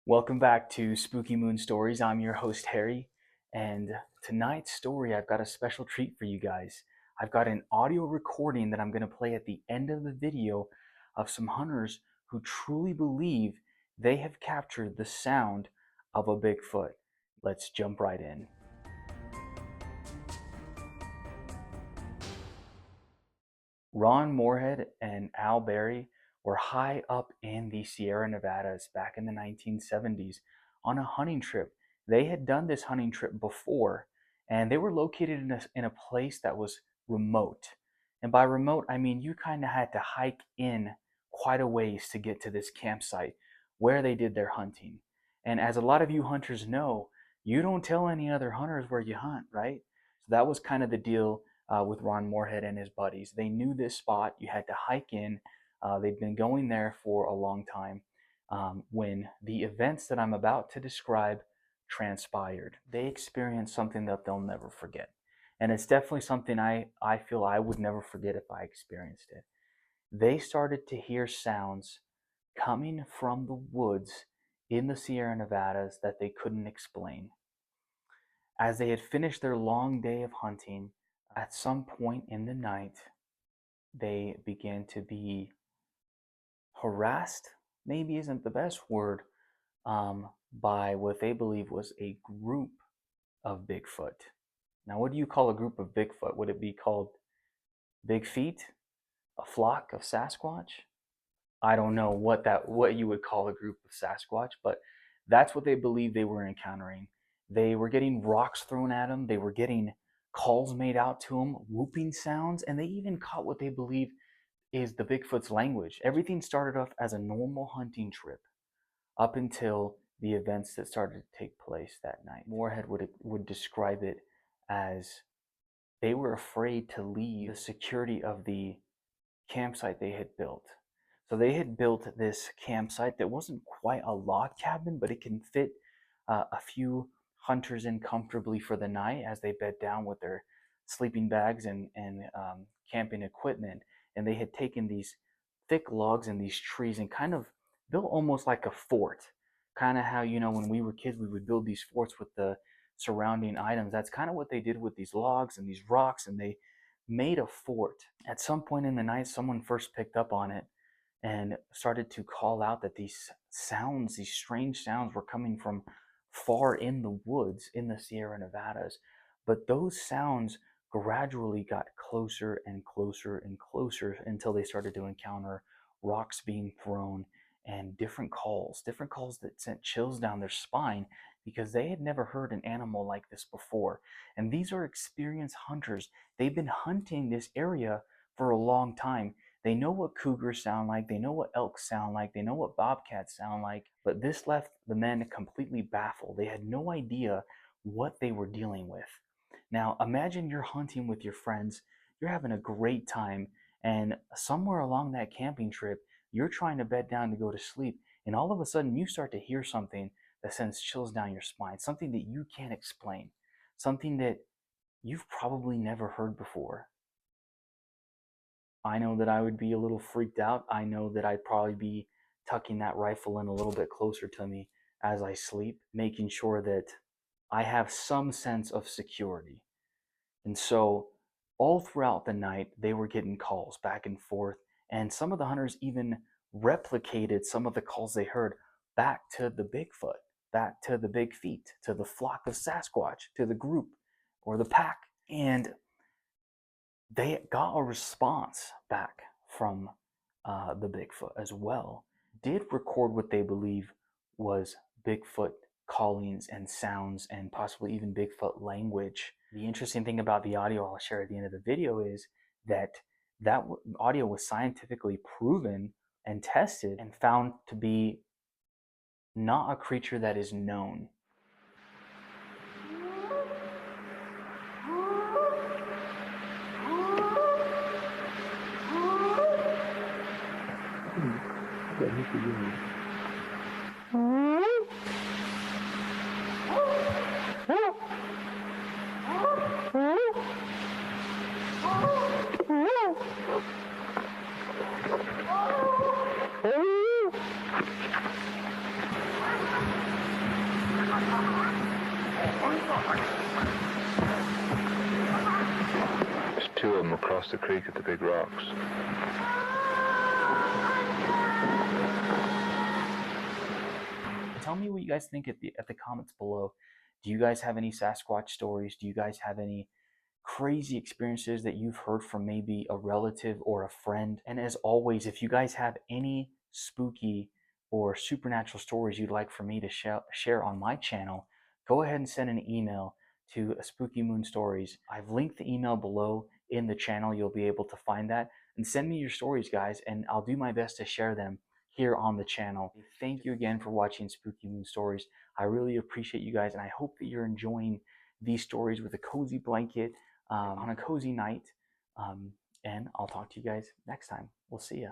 Welcome back to Spooky Moon Stories. I'm your host, Harry, and tonight's story, I've got a special treat for you guys. I've got an audio recording that I'm going to play at the end of the video of some hunters who truly believe they have captured the sound of a Bigfoot. Let's jump right in. Ron Moorhead and Al Berry were high up in the Sierra Nevadas back in the 1970s on a hunting trip. They had done this hunting trip before, and they were located in a place that was remote. And by remote, I mean you kind of had to hike in quite a ways to get to this campsite where they did their hunting. And as a lot of you hunters know, you don't tell any other hunters where you hunt, right? So that was kind of the deal with Ron Moorhead and his buddies. They knew this spot. You had to hike in. They'd been going there for a long time when the events that I'm about to describe transpired. They experienced something that they'll never forget. And it's definitely something I feel I would never forget if I experienced it. They started to hear sounds coming from the woods in the Sierra Nevadas that they couldn't explain. As they had finished their long day of hunting, at some point in the night, they began to be harassed, maybe isn't the best word, by what they believe was a group of Bigfoot. Now, what do you call a group of Bigfoot? Would it be called Big Feet? A flock of Sasquatch? I don't know what you would call a group of Sasquatch, but that's what they believe they were encountering. They were getting rocks thrown at them. They were getting calls made out to them, whooping sounds, and they even caught what they believe is the Bigfoot's language. Everything started off as a normal hunting trip up until the events that started to take place that night. Moorhead would describe it as they were afraid to leave the security of the campsite they had built. So they had built this campsite that wasn't quite a log cabin, but it can fit a few hunters in comfortably for the night as they bed down with their sleeping bags and camping equipment. And they had taken these thick logs and these trees and kind of built almost like a fort. Kind of how, when we were kids, we would build these forts with the surrounding items. That's kind of what they did with these logs and these rocks, and they made a fort. At some point in the night, someone first picked up on it and started to call out that these sounds, these strange sounds, were coming from far in the woods in the Sierra Nevadas. But those sounds gradually got closer and closer and closer until they started to encounter rocks being thrown and different calls that sent chills down their spine because they had never heard an animal like this before. And these are experienced hunters. They've been hunting this area for a long time. They know what cougars sound like, they know what elk sound like, they know what bobcats sound like, but this left the men completely baffled. They had no idea what they were dealing with. Now, imagine you're hunting with your friends, you're having a great time, and somewhere along that camping trip, you're trying to bed down to go to sleep, and all of a sudden you start to hear something that sends chills down your spine, something that you can't explain, something that you've probably never heard before. I know that I would be a little freaked out. I know that I'd probably be tucking that rifle in a little bit closer to me as I sleep, making sure that I have some sense of security. And so all throughout the night, they were getting calls back and forth, and some of the hunters even replicated some of the calls they heard back to the Bigfoot, back to the Big Feet, to the flock of Sasquatch, to the group or the pack. And they got a response back from the Bigfoot as well. Did record what they believe was Bigfoot callings and sounds and possibly even Bigfoot language. The interesting thing about the audio I'll share at the end of the video is that audio was scientifically proven and tested and found to be not a creature that is known. There's two of them across the creek at the big rocks. Tell me what you guys think at the comments below. Do you guys have any Sasquatch stories? Do you guys have any crazy experiences that you've heard from maybe a relative or a friend? And as always, if you guys have any spooky or supernatural stories you'd like for me to share on my channel, go ahead and send an email to Spooky Moon Stories. I've linked the email below in the channel. You'll be able to find that. And send me your stories, guys, and I'll do my best to share them here on the channel. Thank you again for watching Spooky Moon Stories. I really appreciate you guys, and I hope that you're enjoying these stories with a cozy blanket on a cozy night. And I'll talk to you guys next time. We'll see ya.